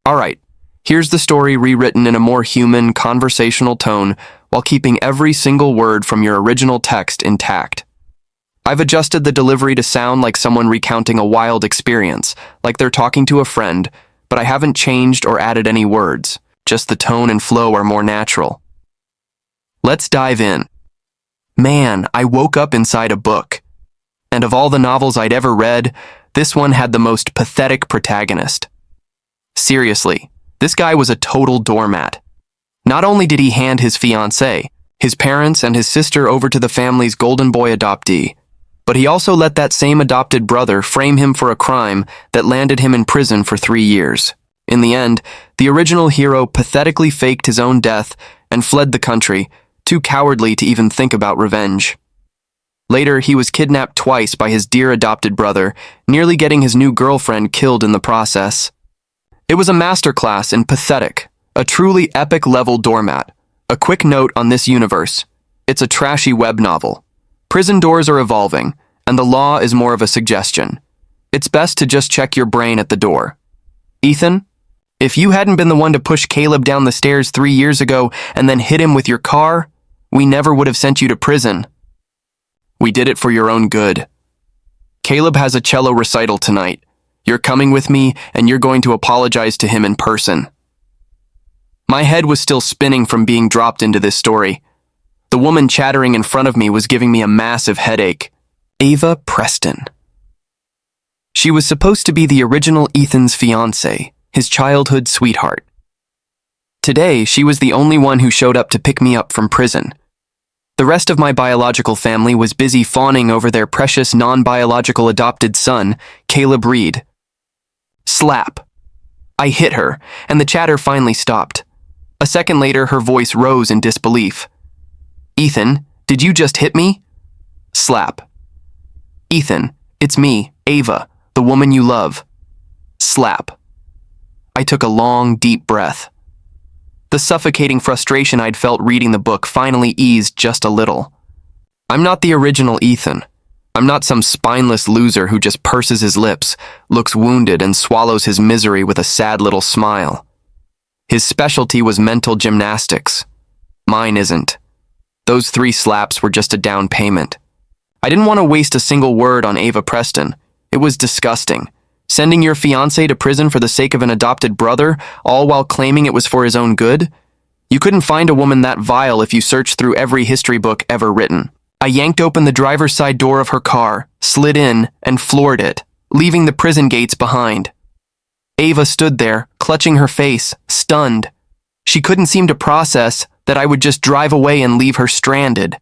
Alright, here's the story rewritten in a more human, conversational tone while keeping every single word from your original text intact. I've adjusted the delivery to sound like someone recounting a wild experience, like they're talking to a friend, but I haven't changed or added any words, just the tone and flow are more natural. Let's dive in. Man, I woke up inside a book. And of all the novels I'd ever read, this one had the most pathetic protagonist. Seriously, this guy was a total doormat. Not only did he hand his fiancée, his parents, and his sister over to the family's golden boy adoptee, but he also let that same adopted brother frame him for a crime that landed him in prison for 3 years. In the end, the original hero pathetically faked his own death and fled the country, too cowardly to even think about revenge. Later, he was kidnapped twice by his dear adopted brother, nearly getting his new girlfriend killed in the process. It was a masterclass in pathetic, a truly epic-level doormat. A quick note on this universe. It's a trashy web novel. Prison doors are evolving, and the law is more of a suggestion. It's best to just check your brain at the door. Ethan, if you hadn't been the one to push Caleb down the stairs 3 years ago and then hit him with your car, we never would have sent you to prison. We did it for your own good. Caleb has a cello recital tonight. You're coming with me, and you're going to apologize to him in person. My head was still spinning from being dropped into this story. The woman chattering in front of me was giving me a massive headache. Ava Preston. She was supposed to be the original Ethan's fiancée, his childhood sweetheart. Today, she was the only one who showed up to pick me up from prison. The rest of my biological family was busy fawning over their precious non-biological adopted son, Caleb Reed. Slap. I hit her, and the chatter finally stopped. A second later, her voice rose in disbelief. Ethan, did you just hit me? Slap. Ethan, it's me, Ava, the woman you love. Slap. I took a long, deep breath. The suffocating frustration I'd felt reading the book finally eased just a little. I'm not the original Ethan. I'm not some spineless loser who just purses his lips, looks wounded, and swallows his misery with a sad little smile. His specialty was mental gymnastics. Mine isn't. Those 3 slaps were just a down payment. I didn't want to waste a single word on Ava Preston. It was disgusting. Sending your fiancé to prison for the sake of an adopted brother, all while claiming it was for his own good? You couldn't find a woman that vile if you searched through every history book ever written. I yanked open the driver's side door of her car, slid in, and floored it, leaving the prison gates behind. Ava stood there, clutching her face, stunned. She couldn't seem to process that I would just drive away and leave her stranded.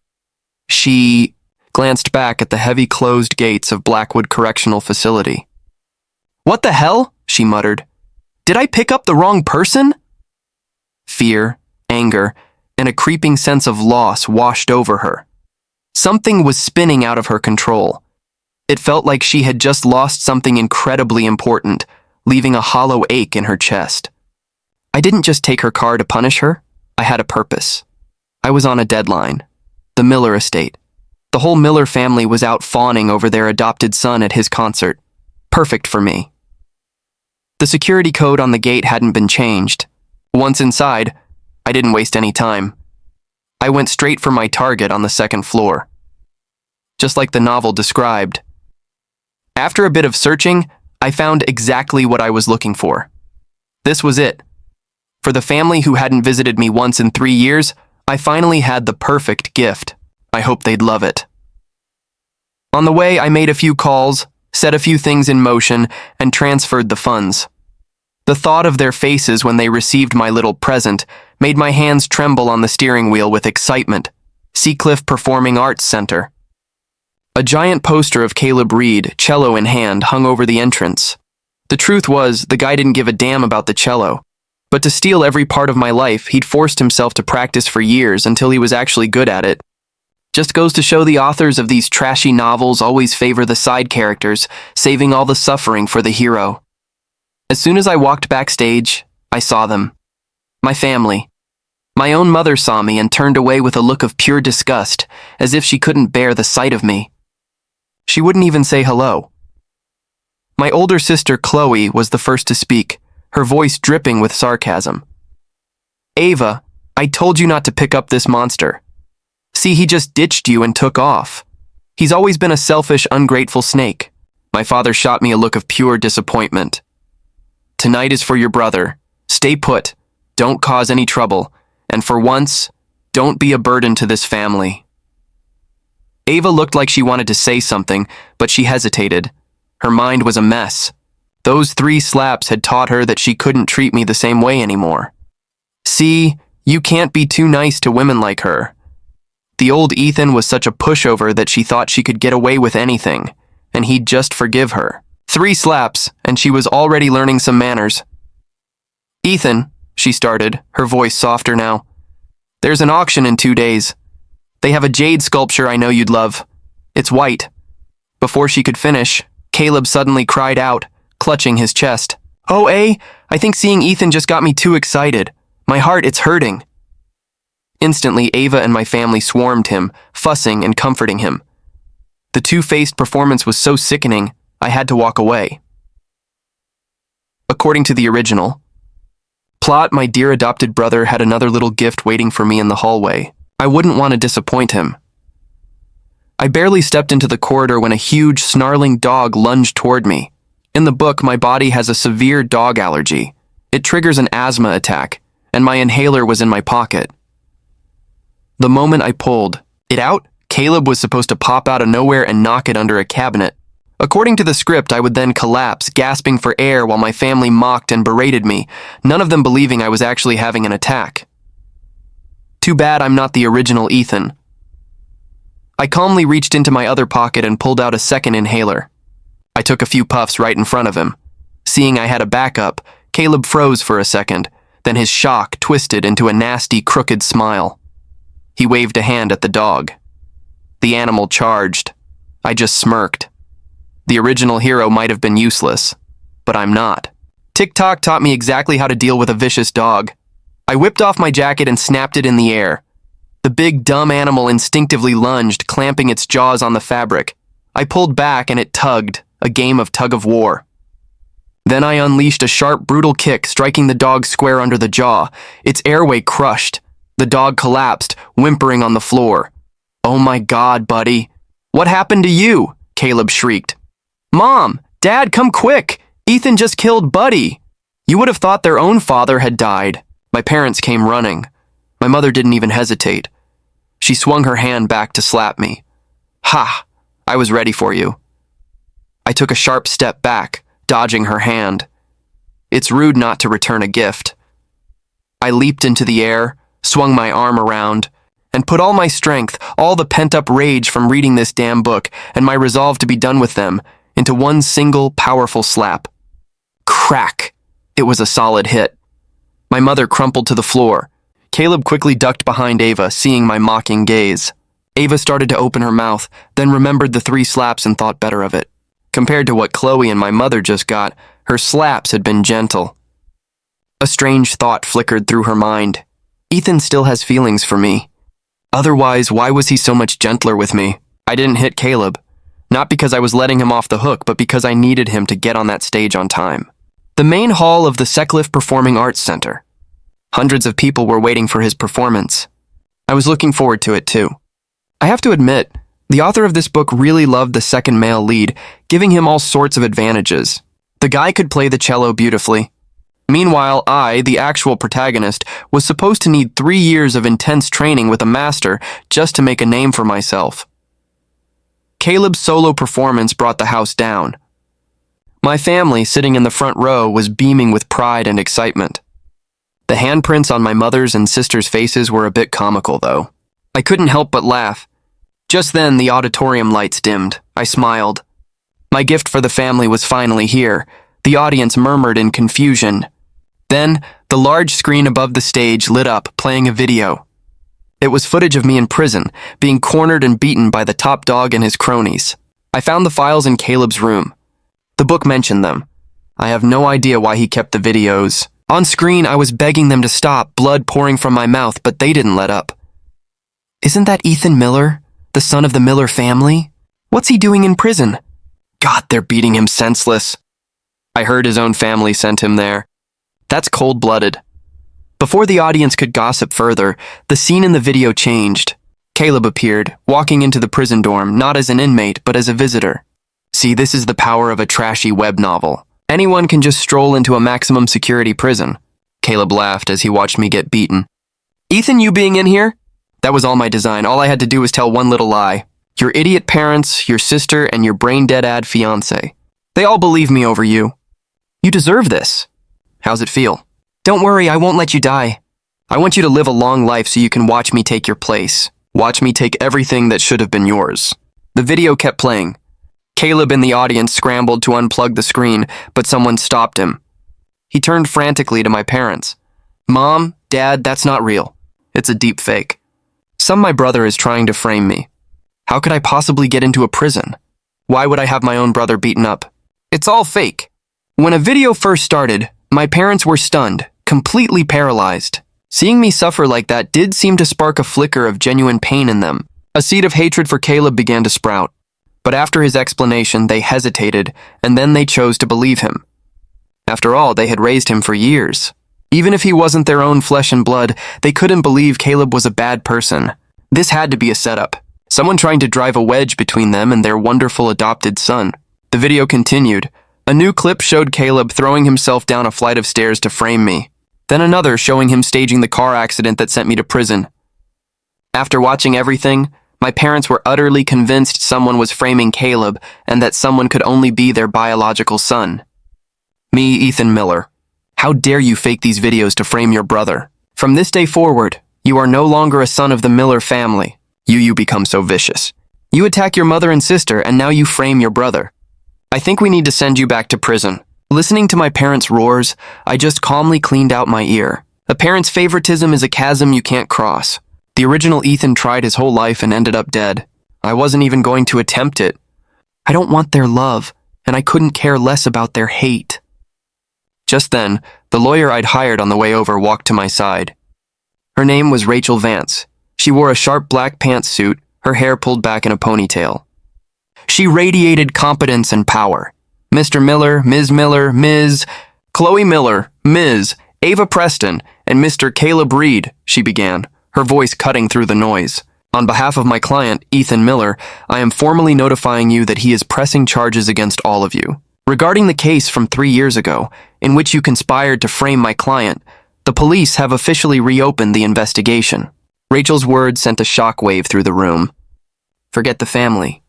She glanced back at the heavy closed gates of Blackwood Correctional Facility. What the hell? She muttered. Did I pick up the wrong person? Fear, anger, and a creeping sense of loss washed over her. Something was spinning out of her control. It felt like she had just lost something incredibly important, leaving a hollow ache in her chest. I didn't just take her car to punish her. I had a purpose. I was on a deadline. The Miller estate. The whole Miller family was out fawning over their adopted son at his concert. Perfect for me. The security code on the gate hadn't been changed. Once inside, I didn't waste any time. I went straight for my target on the 2nd floor. Just like the novel described. After a bit of searching, I found exactly what I was looking for. This was it. For the family who hadn't visited me once in 3 years, I finally had the perfect gift. I hope they'd love it. On the way, I made a few calls, set a few things in motion, and transferred the funds. The thought of their faces when they received my little present made my hands tremble on the steering wheel with excitement. Seacliff Performing Arts Center. A giant poster of Caleb Reed, cello in hand, hung over the entrance. The truth was, the guy didn't give a damn about the cello. But to steal every part of my life, he'd forced himself to practice for years until he was actually good at it. Just goes to show the authors of these trashy novels always favor the side characters, saving all the suffering for the hero. As soon as I walked backstage, I saw them. My family. My own mother saw me and turned away with a look of pure disgust, as if she couldn't bear the sight of me. She wouldn't even say hello. My older sister, Chloe, was the first to speak, her voice dripping with sarcasm. "Ava, I told you not to pick up this monster. See, he just ditched you and took off. He's always been a selfish, ungrateful snake." My father shot me a look of pure disappointment. "Tonight is for your brother. Stay put. Don't cause any trouble. And for once, don't be a burden to this family." Ava looked like she wanted to say something, but she hesitated. Her mind was a mess. Those 3 slaps had taught her that she couldn't treat me the same way anymore. "See, you can't be too nice to women like her." The old Ethan was such a pushover that she thought she could get away with anything, and he'd just forgive her. 3 slaps, and she was already learning some manners. "Ethan," she started, her voice softer now, "there's an auction in 2 days. They have a jade sculpture I know you'd love. It's white." Before she could finish, Caleb suddenly cried out, clutching his chest. "Oh, I think seeing Ethan just got me too excited. My heart, it's hurting." Instantly, Ava and my family swarmed him, fussing and comforting him. The two-faced performance was so sickening, I had to walk away. According to the original plot, my dear adopted brother had another little gift waiting for me in the hallway. I wouldn't want to disappoint him. I barely stepped into the corridor when a huge, snarling dog lunged toward me. In the book, my body has a severe dog allergy. It triggers an asthma attack, and my inhaler was in my pocket. The moment I pulled it out, Caleb was supposed to pop out of nowhere and knock it under a cabinet. According to the script, I would then collapse, gasping for air while my family mocked and berated me, none of them believing I was actually having an attack. Too bad I'm not the original Ethan. I calmly reached into my other pocket and pulled out a second inhaler. I took a few puffs right in front of him. Seeing I had a backup, Caleb froze for a second, then his shock twisted into a nasty, crooked smile. He waved a hand at the dog. The animal charged. I just smirked. The original hero might have been useless, but I'm not. TikTok taught me exactly how to deal with a vicious dog. I whipped off my jacket and snapped it in the air. The big, dumb animal instinctively lunged, clamping its jaws on the fabric. I pulled back and it tugged, a game of tug-of-war. Then I unleashed a sharp, brutal kick, striking the dog square under the jaw. Its airway crushed. The dog collapsed, whimpering on the floor. "Oh my God, buddy. What happened to you?" Caleb shrieked. "Mom! Dad, come quick! Ethan just killed Buddy!" You would have thought their own father had died. My parents came running. My mother didn't even hesitate. She swung her hand back to slap me. "Ha! I was ready for you." I took a sharp step back, dodging her hand. It's rude not to return a gift. I leaped into the air, swung my arm around, and put all my strength, all the pent-up rage from reading this damn book, and my resolve to be done with them, into one single, powerful slap. Crack! It was a solid hit. My mother crumpled to the floor. Caleb quickly ducked behind Ava, seeing my mocking gaze. Ava started to open her mouth, then remembered the 3 slaps and thought better of it. Compared to what Chloe and my mother just got, her slaps had been gentle. A strange thought flickered through her mind. Ethan still has feelings for me. Otherwise, why was he so much gentler with me? I didn't hit Caleb. Not because I was letting him off the hook, but because I needed him to get on that stage on time. The main hall of the Sutcliffe Performing Arts Center. Hundreds of people were waiting for his performance. I was looking forward to it too. I have to admit, the author of this book really loved the second male lead, giving him all sorts of advantages. The guy could play the cello beautifully. Meanwhile, I, the actual protagonist, was supposed to need 3 years of intense training with a master just to make a name for myself. Caleb's solo performance brought the house down. My family, sitting in the front row, was beaming with pride and excitement. The handprints on my mother's and sister's faces were a bit comical, though. I couldn't help but laugh. Just then, the auditorium lights dimmed. I smiled. My gift for the family was finally here. The audience murmured in confusion. Then, the large screen above the stage lit up, playing a video. It was footage of me in prison, being cornered and beaten by the top dog and his cronies. I found the files in Caleb's room. The book mentioned them. I have no idea why he kept the videos. On screen, I was begging them to stop, blood pouring from my mouth, but they didn't let up. Isn't that Ethan Miller, the son of the Miller family? What's he doing in prison? God, they're beating him senseless. I heard his own family sent him there. That's cold-blooded. Before the audience could gossip further, the scene in the video changed. Caleb appeared, walking into the prison dorm, not as an inmate, but as a visitor. See, this is the power of a trashy web novel. Anyone can just stroll into a maximum security prison. Caleb laughed as he watched me get beaten. Ethan, you being in here? That was all my design. All I had to do was tell one little lie. Your idiot parents, your sister, and your brain-dead-ad fiancé. They all believe me over you. You deserve this. How's it feel? Don't worry, I won't let you die. I want you to live a long life so you can watch me take your place. Watch me take everything that should have been yours. The video kept playing. Caleb in the audience scrambled to unplug the screen, but someone stopped him. He turned frantically to my parents. Mom, Dad, that's not real. It's a deep fake. My brother is trying to frame me. How could I possibly get into a prison? Why would I have my own brother beaten up? It's all fake. When a video first started, my parents were stunned, completely paralyzed. Seeing me suffer like that did seem to spark a flicker of genuine pain in them. A seed of hatred for Caleb began to sprout. But after his explanation, they hesitated, and then they chose to believe him. After all, they had raised him for years. Even if he wasn't their own flesh and blood, they couldn't believe Caleb was a bad person. This had to be a setup. Someone trying to drive a wedge between them and their wonderful adopted son. The video continued. A new clip showed Caleb throwing himself down a flight of stairs to frame me. Then another showing him staging the car accident that sent me to prison. After watching everything, my parents were utterly convinced someone was framing Caleb and that someone could only be their biological son. Me, Ethan Miller. How dare you fake these videos to frame your brother? From this day forward, you are no longer a son of the Miller family. You become so vicious. You attack your mother and sister, and now you frame your brother. I think we need to send you back to prison. Listening to my parents' roars, I just calmly cleaned out my ear. A parent's favoritism is a chasm you can't cross. The original Ethan tried his whole life and ended up dead. I wasn't even going to attempt it. I don't want their love, and I couldn't care less about their hate. Just then, the lawyer I'd hired on the way over walked to my side. Her name was Rachel Vance. She wore a sharp black pantsuit, her hair pulled back in a ponytail. She radiated competence and power. Mr. Miller, Ms. Miller, Ms. Chloe Miller, Ms. Ava Preston, and Mr. Caleb Reed, she began, her voice cutting through the noise. On behalf of my client, Ethan Miller, I am formally notifying you that he is pressing charges against all of you. Regarding the case from 3 years ago, in which you conspired to frame my client, the police have officially reopened the investigation. Rachel's words sent a shockwave through the room. Forget the family.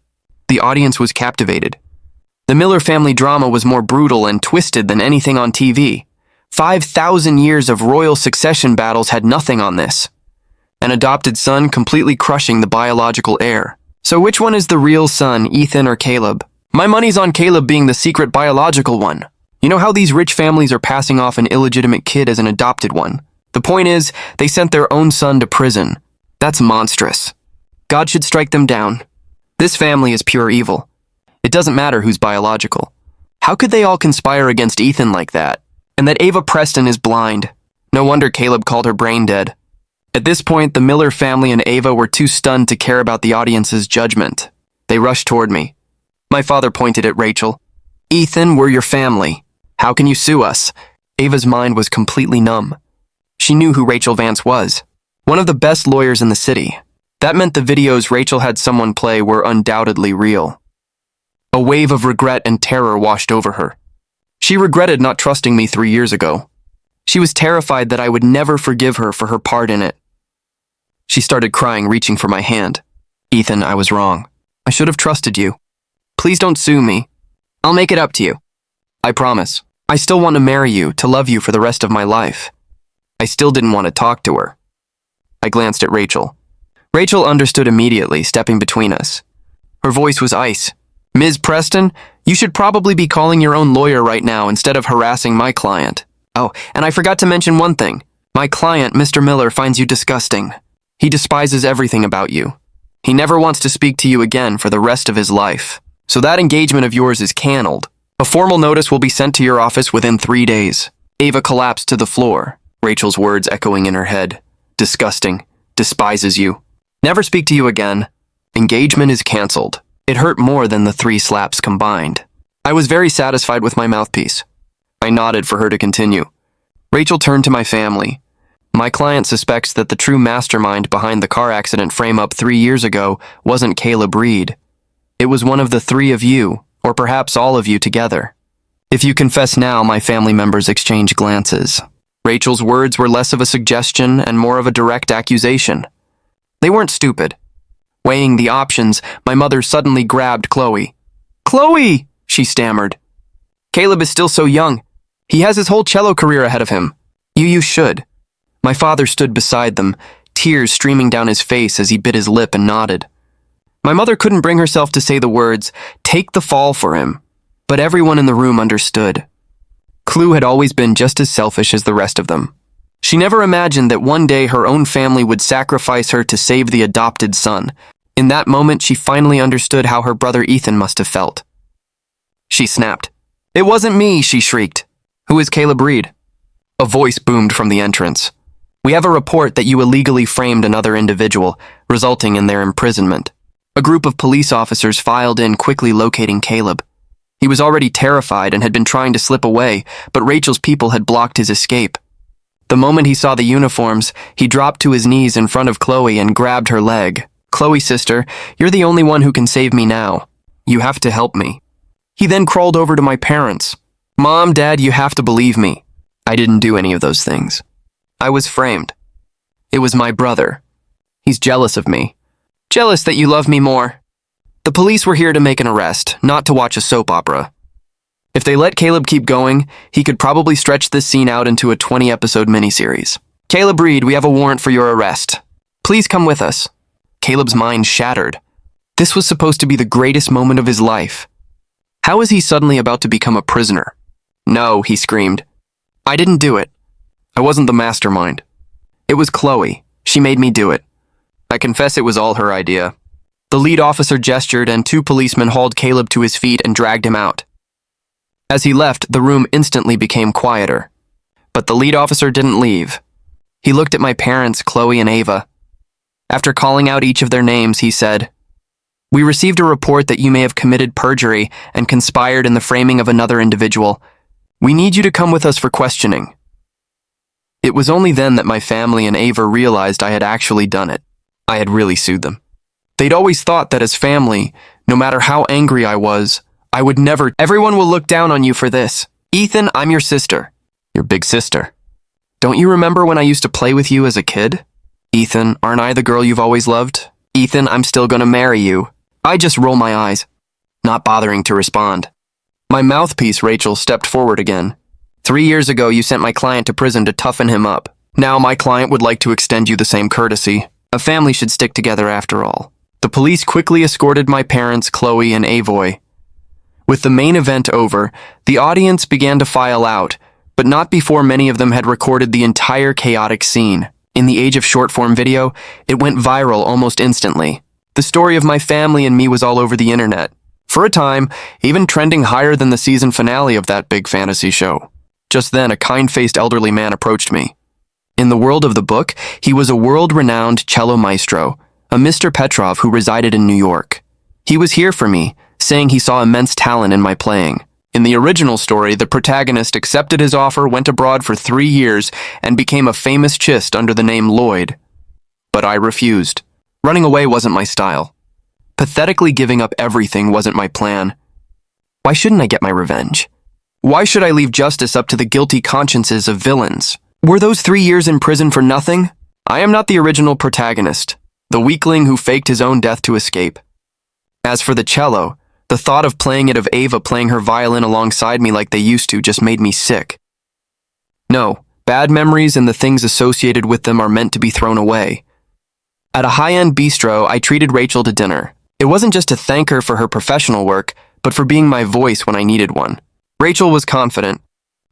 The audience was captivated. The Miller family drama was more brutal and twisted than anything on TV. 5,000 years of royal succession battles had nothing on this. An adopted son completely crushing the biological heir. So which one is the real son, Ethan or Caleb? My money's on Caleb being the secret biological one. You know how these rich families are passing off an illegitimate kid as an adopted one? The point is, they sent their own son to prison. That's monstrous. God should strike them down. This family is pure evil. It doesn't matter who's biological. How could they all conspire against Ethan like that? And that Ava Preston is blind. No wonder Caleb called her brain dead. At this point, the Miller family and Ava were too stunned to care about the audience's judgment. They rushed toward me. My father pointed at Rachel. Ethan, we're your family. How can you sue us? Ava's mind was completely numb. She knew who Rachel Vance was. One of the best lawyers in the city. That meant the videos Rachel had someone play were undoubtedly real. A wave of regret and terror washed over her. She regretted not trusting me 3 years ago. She was terrified that I would never forgive her for her part in it. She started crying, reaching for my hand. Ethan, I was wrong. I should have trusted you. Please don't sue me. I'll make it up to you. I promise. I still want to marry you, to love you for the rest of my life. I still didn't want to talk to her. I glanced at Rachel. Rachel understood immediately, stepping between us. Her voice was ice. Ms. Preston, you should probably be calling your own lawyer right now instead of harassing my client. Oh, and I forgot to mention one thing. My client, Mr. Miller, finds you disgusting. He despises everything about you. He never wants to speak to you again for the rest of his life. So that engagement of yours is canceled. A formal notice will be sent to your office within 3 days. Ava collapsed to the floor, Rachel's words echoing in her head. Disgusting. Despises you. Never speak to you again. Engagement is canceled. It hurt more than the 3 slaps combined. I was very satisfied with my mouthpiece. I nodded for her to continue. Rachel turned to my family. My client suspects that the true mastermind behind the car accident frame-up 3 years ago wasn't Caleb Reed. It was one of the three of you, or perhaps all of you together. If you confess now, my family members exchange glances. Rachel's words were less of a suggestion and more of a direct accusation. They weren't stupid. Weighing the options, my mother suddenly grabbed Chloe. "Chloe!" she stammered. "Caleb is still so young. He has his whole cello career ahead of him. You should." My father stood beside them, tears streaming down his face as he bit his lip and nodded. My mother couldn't bring herself to say the words, "Take the fall for him," but everyone in the room understood. Chloe had always been just as selfish as the rest of them. She never imagined that one day her own family would sacrifice her to save the adopted son. In that moment, she finally understood how her brother Ethan must have felt. She snapped. "It wasn't me," she shrieked. "Who is Caleb Reed?" A voice boomed from the entrance. "We have a report that you illegally framed another individual, resulting in their imprisonment." A group of police officers filed in, quickly locating Caleb. He was already terrified and had been trying to slip away, but Rachel's people had blocked his escape. The moment he saw the uniforms, he dropped to his knees in front of Chloe and grabbed her leg. "Chloe, sister, you're the only one who can save me now. You have to help me." He then crawled over to my parents. "Mom, Dad, you have to believe me. I didn't do any of those things. I was framed. It was my brother. He's jealous of me. Jealous that you love me more." The police were here to make an arrest, not to watch a soap opera. If they let Caleb keep going, he could probably stretch this scene out into a 20-episode miniseries. "Caleb Reed, we have a warrant for your arrest. Please come with us." Caleb's mind shattered. This was supposed to be the greatest moment of his life. How is he suddenly about to become a prisoner? "No," he screamed. "I didn't do it. I wasn't the mastermind. It was Chloe. She made me do it. I confess it was all her idea." The lead officer gestured and 2 policemen hauled Caleb to his feet and dragged him out. As he left, the room instantly became quieter. But the lead officer didn't leave. He looked at my parents, Chloe and Ava. After calling out each of their names, he said, "We received a report that you may have committed perjury and conspired in the framing of another individual. We need you to come with us for questioning." It was only then that my family and Ava realized I had actually done it. I had really sued them. They'd always thought that as family, no matter how angry I was, I would never— "Everyone will look down on you for this. Ethan, I'm your sister." "Your big sister. Don't you remember when I used to play with you as a kid?" "Ethan, aren't I the girl you've always loved?" "Ethan, I'm still gonna marry you." I just roll my eyes, not bothering to respond. My mouthpiece, Rachel, stepped forward again. 3 years ago, you sent my client to prison to toughen him up. Now my client would like to extend you the same courtesy. A family should stick together after all. The police quickly escorted my parents, Chloe and Avoy. With the main event over, the audience began to file out, but not before many of them had recorded the entire chaotic scene. In the age of short-form video, it went viral almost instantly. The story of my family and me was all over the internet. For a time, even trending higher than the season finale of that big fantasy show. Just then, a kind-faced elderly man approached me. In the world of the book, he was a world-renowned cello maestro, a Mr. Petrov who resided in New York. He was here for me, saying he saw immense talent in my playing. In the original story, the protagonist accepted his offer, went abroad for 3 years, and became a famous chist under the name Lloyd. But I refused. Running away wasn't my style. Pathetically giving up everything wasn't my plan. Why shouldn't I get my revenge? Why should I leave justice up to the guilty consciences of villains? Were those 3 years in prison for nothing? I am not the original protagonist, the weakling who faked his own death to escape. As for the cello, the thought of playing it of Ava playing her violin alongside me like they used to just made me sick. No, bad memories and the things associated with them are meant to be thrown away. At a high-end bistro, I treated Rachel to dinner. It wasn't just to thank her for her professional work, but for being my voice when I needed one. Rachel was confident.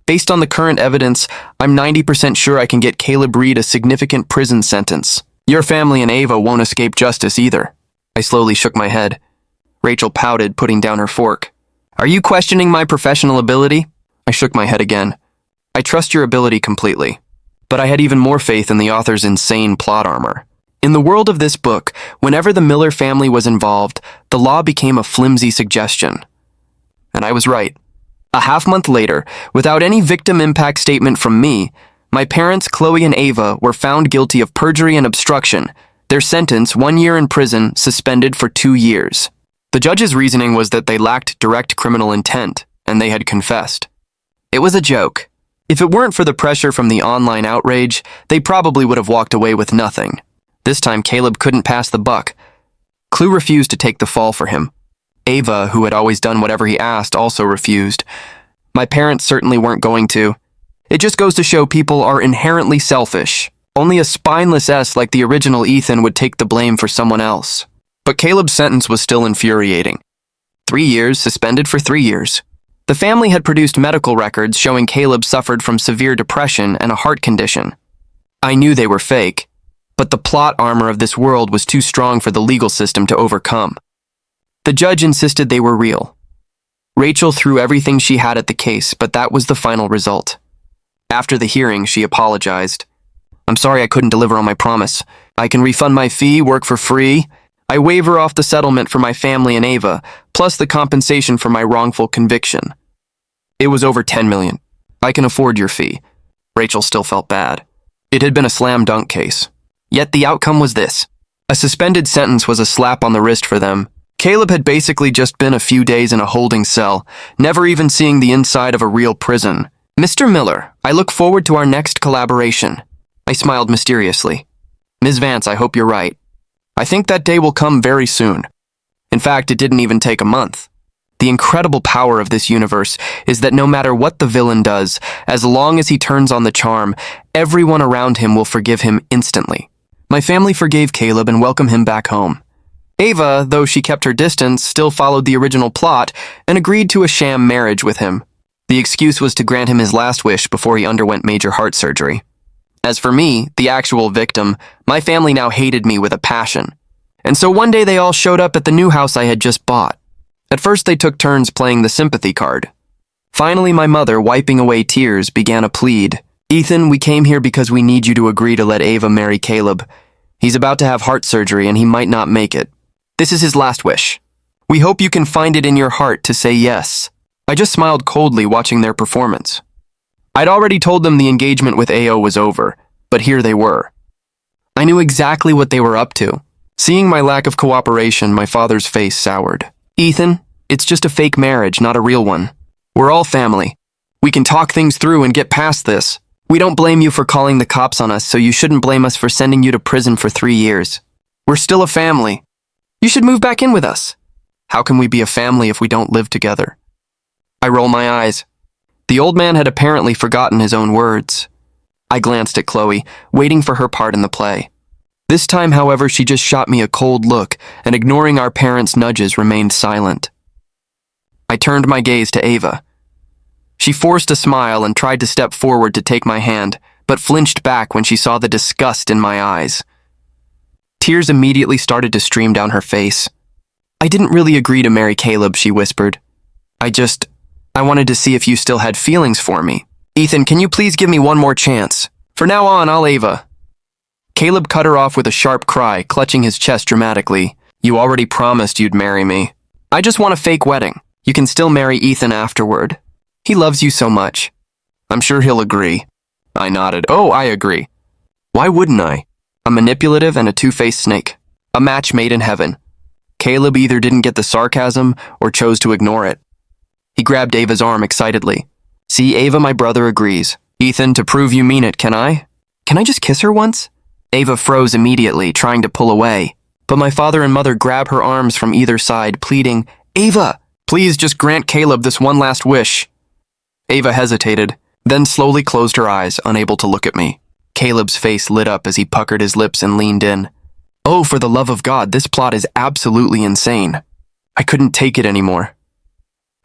Based on the current evidence, I'm 90% sure I can get Caleb Reed a significant prison sentence. Your family and Ava won't escape justice either. I slowly shook my head. Rachel pouted, putting down her fork. Are you questioning my professional ability? I shook my head again. I trust your ability completely. But I had even more faith in the author's insane plot armor. In the world of this book, whenever the Miller family was involved, the law became a flimsy suggestion. And I was right. A half-month later, without any victim impact statement from me, My parents, Chloe and Ava, were found guilty of perjury and obstruction. Their sentence, 1 year in prison, suspended for 2 years. The judge's reasoning was that they lacked direct criminal intent, and they had confessed. It was a joke. If it weren't for the pressure from the online outrage, they probably would have walked away with nothing. This time, Caleb couldn't pass the buck. Clue refused to take the fall for him. Ava, who had always done whatever he asked, also refused. My parents certainly weren't going to. It just goes to show people are inherently selfish. Only a spineless S like the original Ethan would take the blame for someone else. But Caleb's sentence was still infuriating. 3 years, suspended for 3 years. The family had produced medical records showing Caleb suffered from severe depression and a heart condition. I knew they were fake, but the plot armor of this world was too strong for the legal system to overcome. The judge insisted they were real. Rachel threw everything she had at the case, but that was the final result. After the hearing, she apologized. "I'm sorry I couldn't deliver on my promise. I can refund my fee, work for free. I waiver off the settlement for my family and Ava, plus the compensation for my wrongful conviction. It was over $10 million. I can afford your fee." Rachel still felt bad. It had been a slam dunk case. Yet the outcome was this. A suspended sentence was a slap on the wrist for them. Caleb had basically just been a few days in a holding cell, never even seeing the inside of a real prison. "Mr. Miller, I look forward to our next collaboration." I smiled mysteriously. "Ms. Vance, I hope you're right. I think that day will come very soon." In fact, it didn't even take a month. The incredible power of this universe is that no matter what the villain does, as long as he turns on the charm, everyone around him will forgive him instantly. My family forgave Caleb and welcomed him back home. Ava, though she kept her distance, still followed the original plot and agreed to a sham marriage with him. The excuse was to grant him his last wish before he underwent major heart surgery. As for me, the actual victim, my family now hated me with a passion. And so one day they all showed up at the new house I had just bought. At first they took turns playing the sympathy card. Finally, my mother, wiping away tears, began a plead. "Ethan, we came here because we need you to agree to let Ava marry Caleb. He's about to have heart surgery and he might not make it. This is his last wish. We hope you can find it in your heart to say yes." I just smiled coldly watching their performance. I'd already told them the engagement with AO was over, but here they were. I knew exactly what they were up to. Seeing my lack of cooperation, my father's face soured. "Ethan, it's just a fake marriage, not a real one. We're all family. We can talk things through and get past this. We don't blame you for calling the cops on us, so you shouldn't blame us for sending you to prison for 3 years. We're still a family. You should move back in with us." How can we be a family if we don't live together? I roll my eyes. The old man had apparently forgotten his own words. I glanced at Chloe, waiting for her part in the play. This time, however, she just shot me a cold look, and ignoring our parents' nudges, remained silent. I turned my gaze to Ava. She forced a smile and tried to step forward to take my hand, but flinched back when she saw the disgust in my eyes. Tears immediately started to stream down her face. "I didn't really agree to marry Caleb," she whispered. I wanted to see if you still had feelings for me. Ethan, can you please give me one more chance? For now on, I'll Ava." Caleb cut her off with a sharp cry, clutching his chest dramatically. "You already promised you'd marry me. I just want a fake wedding. You can still marry Ethan afterward. He loves you so much." "I'm sure he'll agree." I nodded. "Oh, I agree. Why wouldn't I? A manipulative and a two-faced snake. A match made in heaven." Caleb either didn't get the sarcasm or chose to ignore it. He grabbed Ava's arm excitedly. "See, Ava, my brother agrees. Ethan, to prove you mean it, can I just kiss her once?" Ava froze immediately, trying to pull away. But my father and mother grabbed her arms from either side, pleading, "Ava, please just grant Caleb this one last wish." Ava hesitated, then slowly closed her eyes, unable to look at me. Caleb's face lit up as he puckered his lips and leaned in. "Oh, for the love of God, this plot is absolutely insane." I couldn't take it anymore.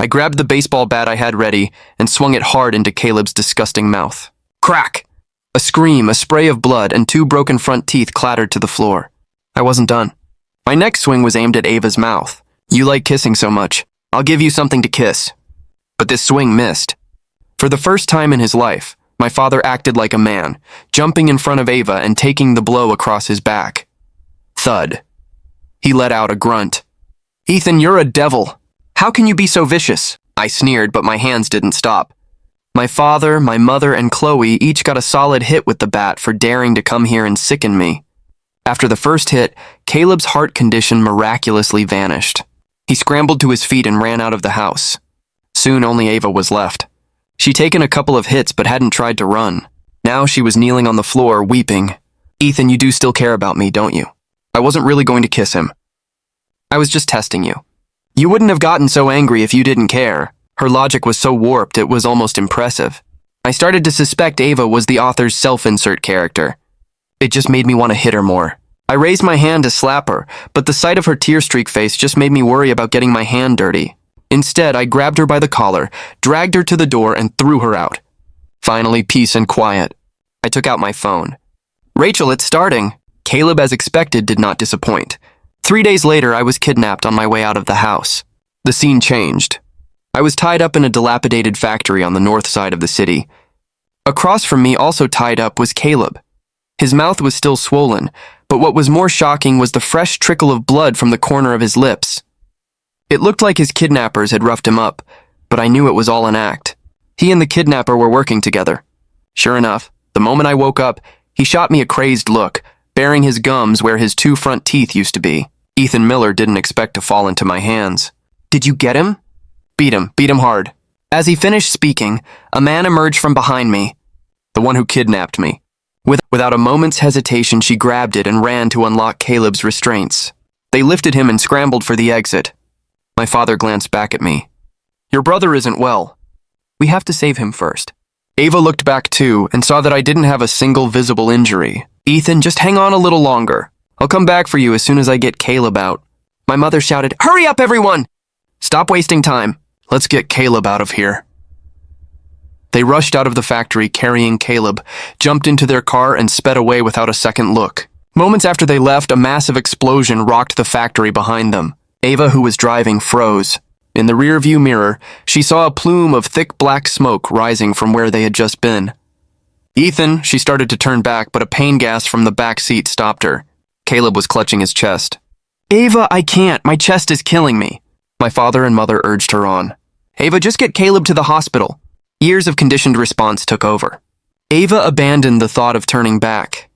I grabbed the baseball bat I had ready and swung it hard into Caleb's disgusting mouth. Crack! A scream, a spray of blood, and 2 broken front teeth clattered to the floor. I wasn't done. My next swing was aimed at Ava's mouth. "You like kissing so much. I'll give you something to kiss." But this swing missed. For the first time in his life, my father acted like a man, jumping in front of Ava and taking the blow across his back. Thud. He let out a grunt. "Ethan, you're a devil. How can you be so vicious?" I sneered, but my hands didn't stop. My father, my mother, and Chloe each got a solid hit with the bat for daring to come here and sicken me. After the first hit, Caleb's heart condition miraculously vanished. He scrambled to his feet and ran out of the house. Soon only Ava was left. She'd taken a couple of hits but hadn't tried to run. Now she was kneeling on the floor, weeping. "Ethan, you do still care about me, don't you? I wasn't really going to kiss him. I was just testing you. You wouldn't have gotten so angry if you didn't care." Her logic was so warped it was almost impressive. I started to suspect Ava was the author's self-insert character. It just made me want to hit her more. I raised my hand to slap her, but the sight of her tear-streaked face just made me worry about getting my hand dirty. Instead, I grabbed her by the collar, dragged her to the door, and threw her out. Finally, peace and quiet. I took out my phone. "Rachel, it's starting." Caleb, as expected, did not disappoint. 3 days later, I was kidnapped on my way out of the house. The scene changed. I was tied up in a dilapidated factory on the north side of the city. Across from me, also tied up, was Caleb. His mouth was still swollen, but what was more shocking was the fresh trickle of blood from the corner of his lips. It looked like his kidnappers had roughed him up, but I knew it was all an act. He and the kidnapper were working together. Sure enough, the moment I woke up, he shot me a crazed look, baring his gums where his 2 front teeth used to be. Ethan Miller didn't expect to fall into my hands. "Did you get him?" Beat him hard." As he finished speaking, a man emerged from behind me, the one who kidnapped me. Without a moment's hesitation, she grabbed it and ran to unlock Caleb's restraints. They lifted him and scrambled for the exit. My father glanced back at me. "Your brother isn't well. We have to save him first." Ava looked back too and saw that I didn't have a single visible injury. "Ethan, just hang on a little longer. I'll come back for you as soon as I get Caleb out." My mother shouted, "Hurry up, everyone! Stop wasting time. Let's get Caleb out of here." They rushed out of the factory carrying Caleb, jumped into their car, and sped away without a second look. Moments after they left, a massive explosion rocked the factory behind them. Ava, who was driving, froze. In the rearview mirror, she saw a plume of thick black smoke rising from where they had just been. "Ethan," she started to turn back, but a pain gas from the back seat stopped her. Caleb was clutching his chest. "Ava, I can't. My chest is killing me." My father and mother urged her on. "Ava, just get Caleb to the hospital." Years of conditioned response took over. Ava abandoned the thought of turning back.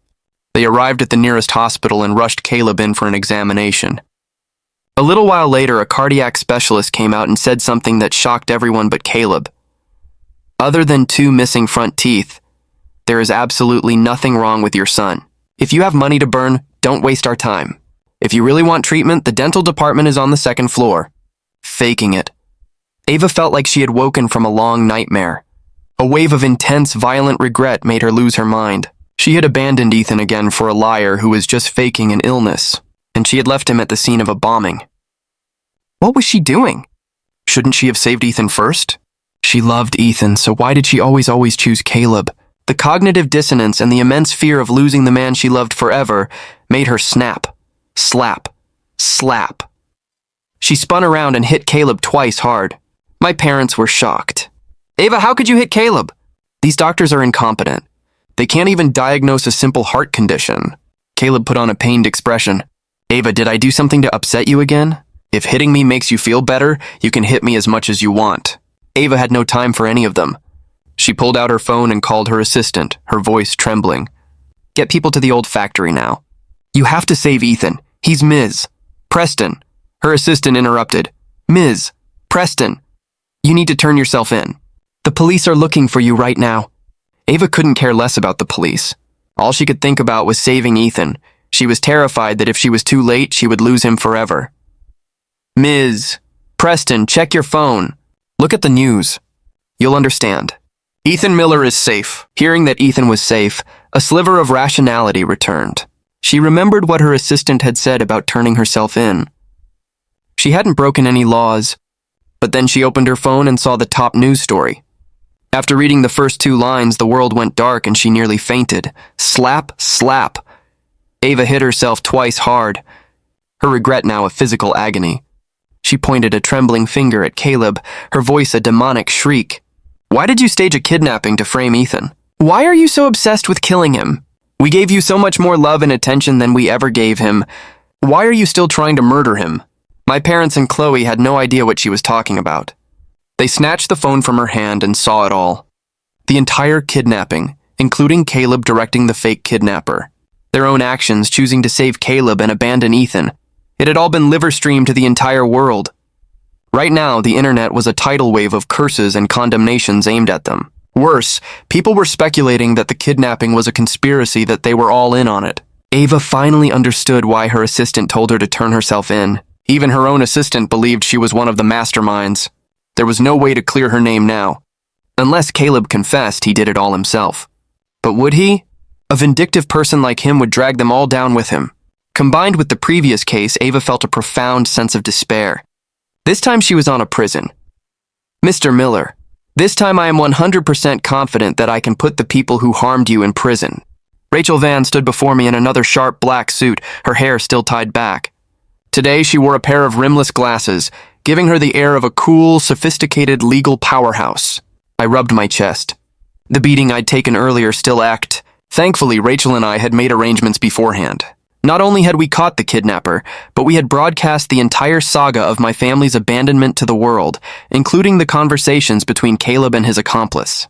They arrived at the nearest hospital and rushed Caleb in for an examination. A little while later, a cardiac specialist came out and said something that shocked everyone but Caleb. "Other than 2 missing front teeth, there is absolutely nothing wrong with your son. If you have money to burn, don't waste our time. If you really want treatment, the dental department is on the 2nd floor." Faking it. Ava felt like she had woken from a long nightmare. A wave of intense, violent regret made her lose her mind. She had abandoned Ethan again for a liar who was just faking an illness, and she had left him at the scene of a bombing. What was she doing? Shouldn't she have saved Ethan first? She loved Ethan, so why did she always choose Caleb? The cognitive dissonance and the immense fear of losing the man she loved forever made her snap, slap, slap. She spun around and hit Caleb twice hard. My parents were shocked. "Ava, how could you hit Caleb?" "These doctors are incompetent. They can't even diagnose a simple heart condition." Caleb put on a pained expression. "Ava, did I do something to upset you again? If hitting me makes you feel better, you can hit me as much as you want." Ava had no time for any of them. She pulled out her phone and called her assistant, her voice trembling. "Get people to the old factory now. You have to save Ethan. He's Ms. Preston." Her assistant interrupted. "Ms. Preston, you need to turn yourself in. The police are looking for you right now." Ava couldn't care less about the police. All she could think about was saving Ethan. She was terrified that if she was too late, she would lose him forever. "Ms. Preston, check your phone. Look at the news. You'll understand. Ethan Miller is safe." Hearing that Ethan was safe, a sliver of rationality returned. She remembered what her assistant had said about turning herself in. She hadn't broken any laws, but then she opened her phone and saw the top news story. After reading the first 2 lines, the world went dark and she nearly fainted. Slap, slap. Ava hit herself twice hard, her regret now a physical agony. She pointed a trembling finger at Caleb, her voice a demonic shriek. "Why did you stage a kidnapping to frame Ethan? Why are you so obsessed with killing him? We gave you so much more love and attention than we ever gave him. Why are you still trying to murder him?" My parents and Chloe had no idea what she was talking about. They snatched the phone from her hand and saw it all. The entire kidnapping, including Caleb directing the fake kidnapper. Their own actions choosing to save Caleb and abandon Ethan. It had all been liver streamed to the entire world. Right now, the internet was a tidal wave of curses and condemnations aimed at them. Worse, people were speculating that the kidnapping was a conspiracy, that they were all in on it. Ava finally understood why her assistant told her to turn herself in. Even her own assistant believed she was one of the masterminds. There was no way to clear her name now. Unless Caleb confessed he did it all himself. But would he? A vindictive person like him would drag them all down with him. Combined with the previous case, Ava felt a profound sense of despair. This time she was on a prison. Mr. Miller, this time I am 100% confident that I can put the people who harmed you in prison. Rachel Van stood before me in another sharp black suit, her hair still tied back. Today she wore a pair of rimless glasses, giving her the air of a cool, sophisticated legal powerhouse. I rubbed my chest. The beating I'd taken earlier still ached. Thankfully, Rachel and I had made arrangements beforehand. Not only had we caught the kidnapper, but we had broadcast the entire saga of my family's abandonment to the world, including the conversations between Caleb and his accomplice.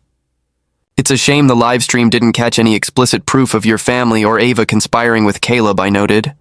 It's a shame the livestream didn't catch any explicit proof of your family or Ava conspiring with Caleb, I noted.